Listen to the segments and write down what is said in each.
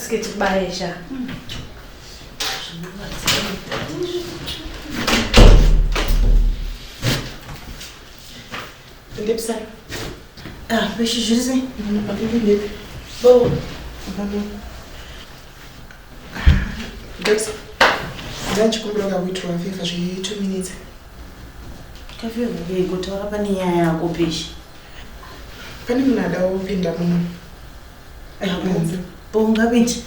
skate baisha. Lipsa. Beshi jirizi. Lip. Bo. Dex. Danchi kumbuka witwa FIFA 2 minutes. Kafio ngeke kutaura pane nyaya yako Beshi. Pane munada upinda muno. Aibanze. Bonga binti.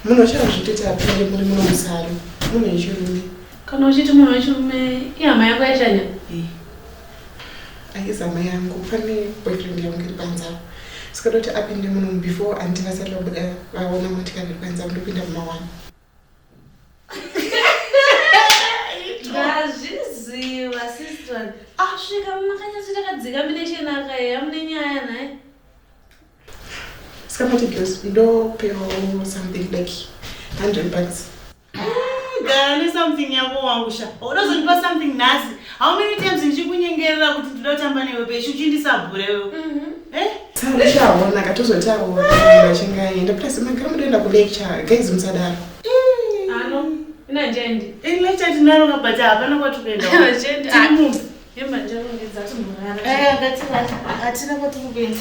Muno chara zvitete apinde muri muno musaro. Muno yechirume. Kana uchiti munhu wechirume ihama yako yachanya? Aizama yangu pane boyfriend yangu iri panza. Saka doti apinde muno before andivasala kubuda vaona motikari iri panza ndopinda mumawani. Ngazviziva sister. Asvika makanyasira kadzika mine chenaka hamune nyaya naye. Saka mati girls ndopewo something like 100 bucks. Gani something yako wangusha. Unozonipa something nasi. How many times ndichikunyengerera kuti ndinotamba newe Beshi uchindisabhure wewe? Sari chaona katozotawo ndachingaenda plus magara mudoenda ku lecture guys musadaro. Ano ina jendi. In lecture tinaro kabata hapana kwatukaenda. Jendi. Timu. Yemba njarongedza tumurara. Atina kwatukaenda.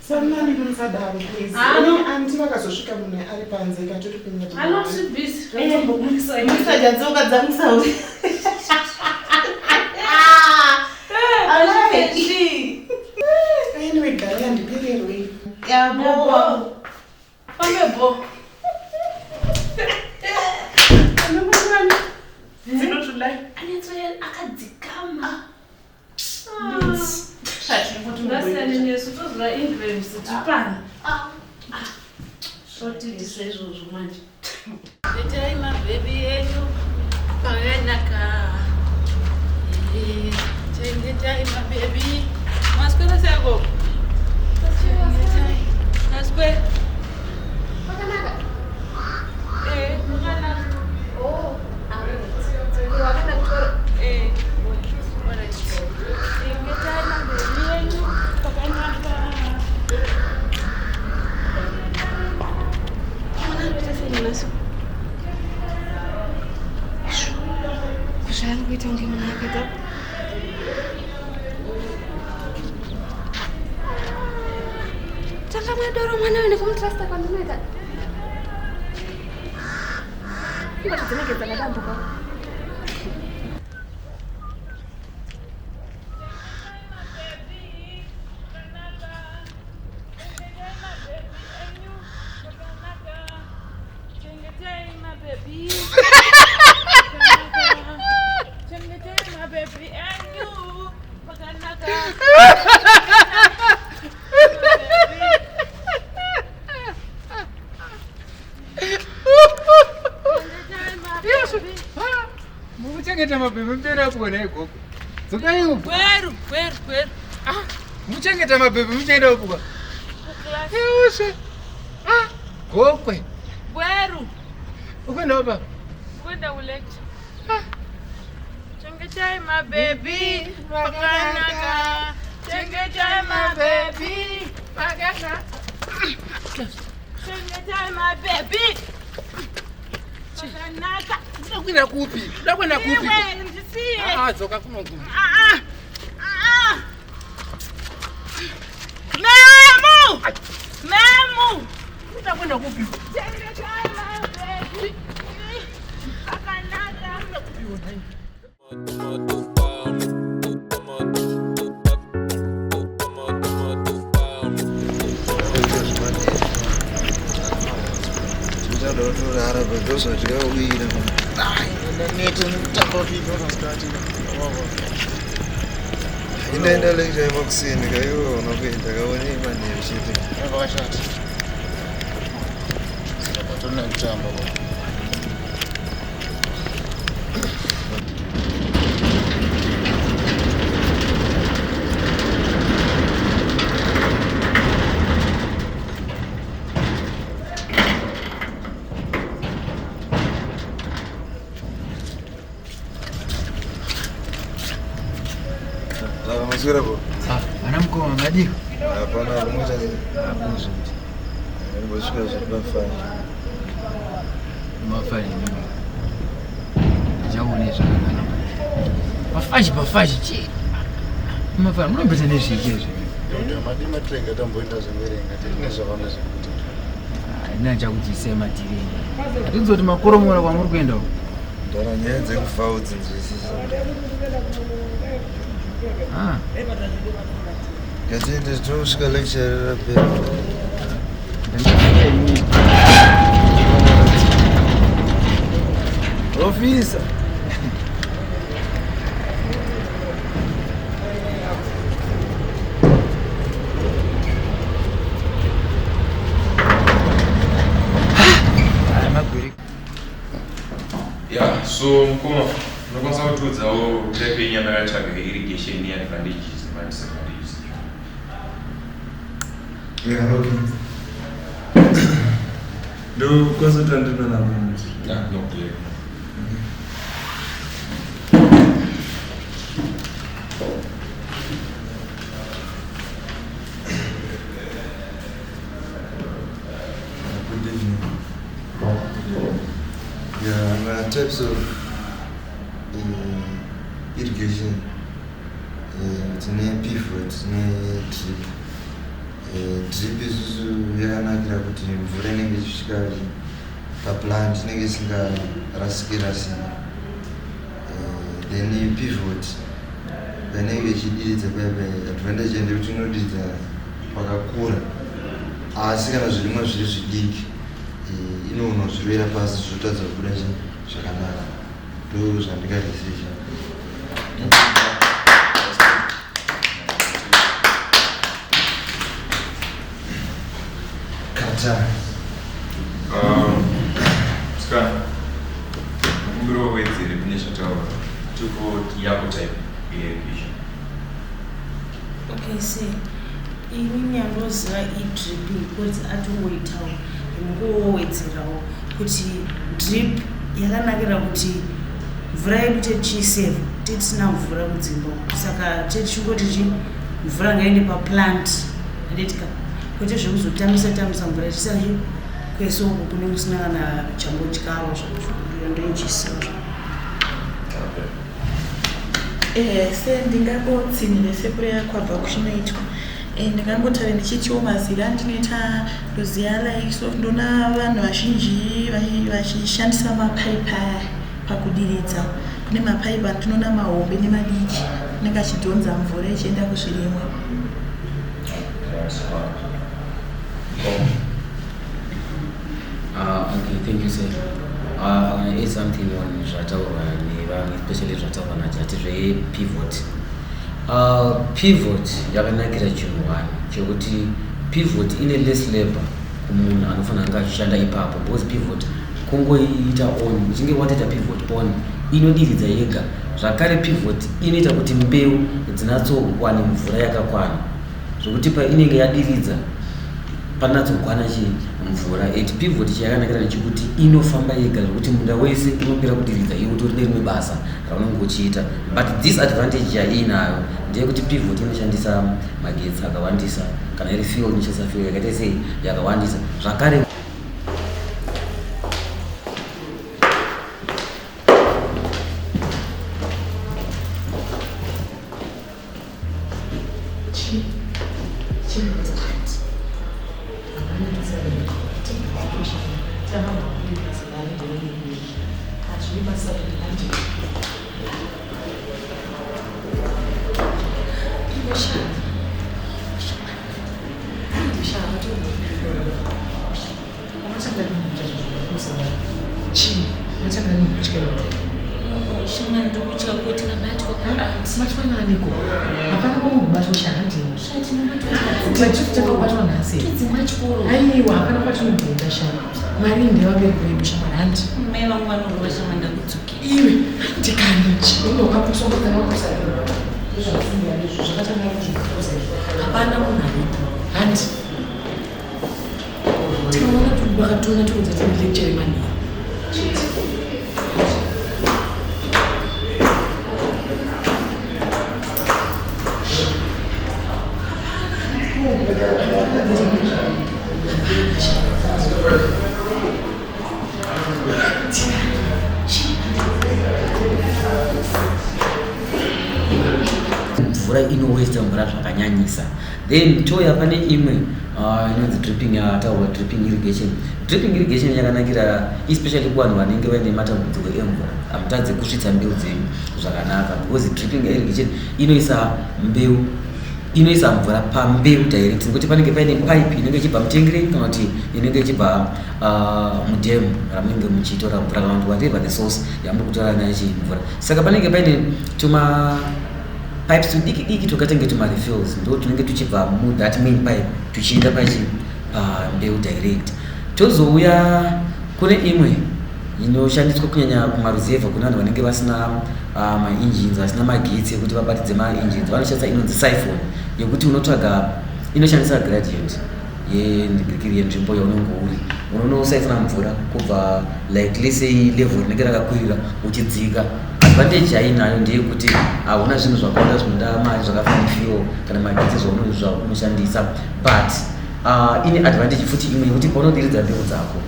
Sanani musadaro please. Anti vakazosvika munhu ari panze katotopinda. Ano busy. Ndombomukisa. Musajadzoka dzamusauri. Anyway, gari handipererwi. Yabo. Pamebo. Anamukani. Zinotulai. Anetsoya akadzikama. Ngasiyane nesu tozwa England sitipana. Shotilisa izvozvo manje. Letai mabebi enyu pakanaka. Chengetai mabebi. Maswera sako. Maswera. Pakanaka. Pakanaka. Oh, wakana kutora. Alright. Chengetai mabebi enyu pakanaka. Kushaya kuita unge munhu akada. Tanga mwadoro mwana wene kumutrasta kwandinoita. Ingati dzinenge dzakadambuka. Muchengeta mabebi mpera kuona ikoko. Dzokaiwo. Kweru. Muchengeta mabebi muchaenda kupwa. Eushe. Gokwe. Kweru. Ukwenda upa. Kwenda kulecture. Chengetai mabebi pakanaka. Chengetai mabebi pakanaka. Chengetai mabebi pakanaka. Unakwenda kupi? Unakwenda kupi? Wewe ndisiye. Dzoka kunoku. Memu! Unakwenda kupi? Chengetai mabebi pakanaka. Inaenda lecture ya vaccine kayo unapenda kaone imani ya shiti. Vakashati. Saka tuna kutamba bwana. Maswera bro. Anamkoma madiko. Hapana, mmoja. Hakuzo. Angosvika zviri pafani. Mafani nini? Achaone zvakanaka. Pafaji chi. Mafani munombeta nezviki izvi? Ndoda madima trenga tamboenda zveverenga tine zvavana zvekuita. Ina chakuti sematireni. Atizoti makoromora kwamuri kuenda uko. Ndara nyaya dzekufa udzinzwisisa. Ngatiende tinosvika lecture rapera. Officer. Yeah, so mkoma, unakwanza kutiudzawo type yenyama yatsvaga irrigation yeadvantages nemaDisadvantages. Yeah, okay. Ndo kwanza tandina na mungu. Yeah, no clear. Good evening. Yeah, types of irrigation. Tine pivot, tine drip. Drip isusu yakanakira kuti mvura inenge ichisvika paplant inenge isingarasiki. Then pivot yanenge ichidiridza paipai advantage ndekuti inodiridza pakakura asi kana zvirimwa zviri zvidiki inoona zvirwera pasi zvotadza kubuda zvakanaka. Ndo zvandingaresearcha. Kata. Scan. Kumbiro wedzere kune zvataura. Tuko yako type irrigation. Okay, see. Inini yandoziva idrip because atongoitawo ngowowedzerawo kuti drip yakanakira kuti mvura yedu techisave titisina mvura kudzimba saka techingoti mvura ngaende paplant andetika kwete zvekuzotambisa mvura ichisai kwese uko kune kusina kana chambotyaro ndoichisava. Sendingangotsimire sepure yakwabva kuchinoitwa ndingangotare ndichitiwo mazira ndinoita ruziya like ndona vanhu vazhinji vachishandisa mapaipi aya pakudiridza. Kune mapaipi andinoona mahombe nemadiki anenge achidhonza mvura ichienda kuzvirimwa. Okay, thank you, sir. I want to add something on Zvataura, especially Zvataura Najati, pivot. Pivot, yakanakira chinhu wani chekuti pivot ine less labor kumunhu anofana anga achishanda ipapo because pivot kungoita on uchinge wataita pivot on inodiridza yega. Zvakare pivot inoita kuti mbeu dzinatsowana mvura yakakwana zvokuti painenge yadiridza panatsogwana mvura. Pivot yakanakira ndechekuti inofamba yega zvokuti munda wese inopera kudiridza iwe utori nerimwe basa raunenge uchiita. But disadvantage yainayo ndeyekuti pivot inoshandisa magetsi akawandisa kana iri fuel inoshandisa fuel yakaita sei yakawandisa. Zvakare Thank you. mvura inowesta mvura zvakanyanyisa. Then touya pane imwe inonzi dripping, yataurwa dripping irrigation. Dripping irrigation yakanakira especially kuvanhu vanenge vaine matambudziko emvura, hamutadze kusvitsa mbeu dzenyu zvakanaka, because dripping irrigation inoisa mvura pambeu direct, nekuti panenge paine pipe inenge ichibva mutengereni kana kuti inenge ichibva mudhemu ramunenge muchitora mvura kana kuti whatever the source yamuri kutora nayo mvura. Saka panenge paine pipes tudiki twakatenge tumarefills, ndo tunenge tuchibva muthat main pipe tuchienda pambeu direct. Tozouya kune imwe inoshandiswa kunyanya kumaruzevha kune vanhu vanenge vasina maengines, vasina magetsi ekuti vabatidze maengines, vanoshandisa inonzi siphon yekuti unotsvaga, inoshandisa gradient yenzvimbo yaunenge uri, unonosaiphona mvura kubva like let's say level rinenge rakakwirira uchidzika. Advantage yainayo ndeyekuti hauna zvinhu zvakawanda zvinoda mari zvakafanana fuel kana magetsi zvaunoshandisa, but ine advantage futi imwe yekuti paunodiridza mbeu dzako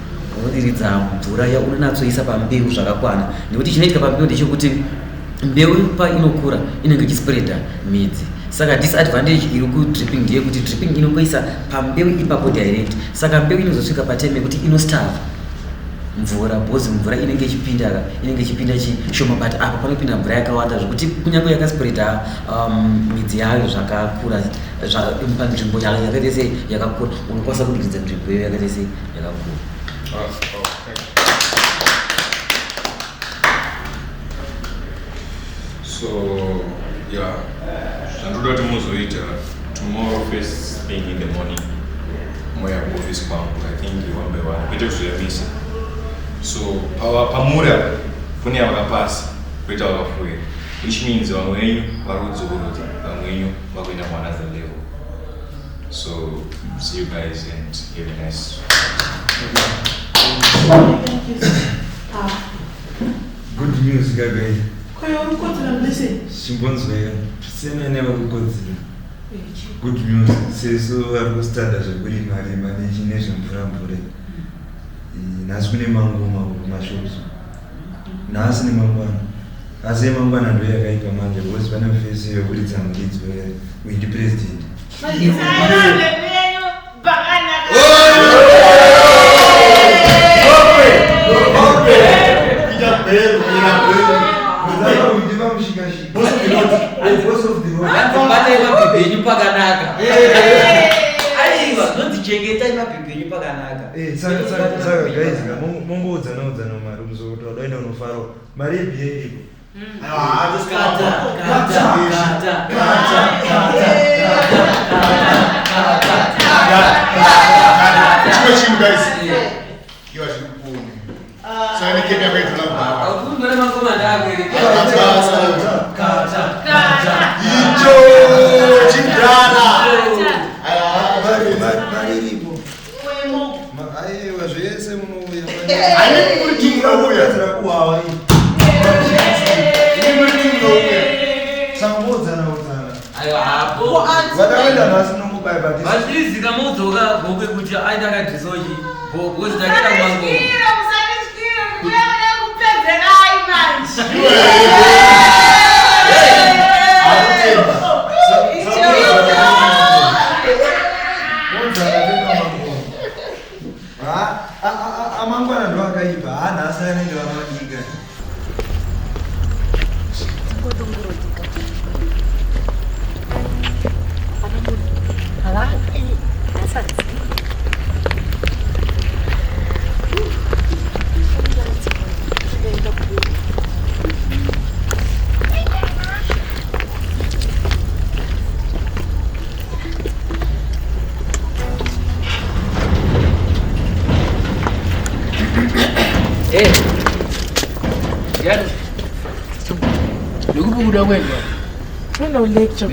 unodiridza mvura yaunonatsoisa pambeu zvakakwana, nekuti chinoitika pambeu ndechekuti mbeu painokura inenge ichispreada midzi. Saka disadvantage iri kudripping ndeyekuti dripping inongoisa pambeu ipapo direct, saka mbeu inozosvika patime yekuti inostarve mvura, because mvura inenge ichipinda chishoma, but apa panopinda mvura yakawanda zvokuti kunyange yakaspreada midzi yayo zvakakura panzvimbo yakaita sei yakakura, unokwanisa kudiridza nzvimbo iyo yakaita sei yakakura. So yeah, ndoda kuti muzoita tomorrow first thing in the morning moya kuoffice kwangu, I think one by one kuite kuzoyamisa. So pamura kune vakapasa kuita vakafuya, which means vamwe venyu vari kudzokoroza, vamwe venyu vakuenda kuanother level. So see you guys and have a nice. Good news gagai. Good news. Seso arikustanda zvekurima rima nezvemvura. Nhasi kune mangu mashops. Nhasi nemangwana. Asi emangwana ndo yakaipa manje because pane mufesi yokuridza mudzi wendi president. Saka guys, mongodzana mari muzotora daenda unofaro mari yebiye Vazvirizika mudzoka gokwe kuti aita kadhisoji bozi takenda kumango. Amangwana ndo akaipa, nhasi anenge vamadiga. Lokubukuda kwenda. Hello lecture.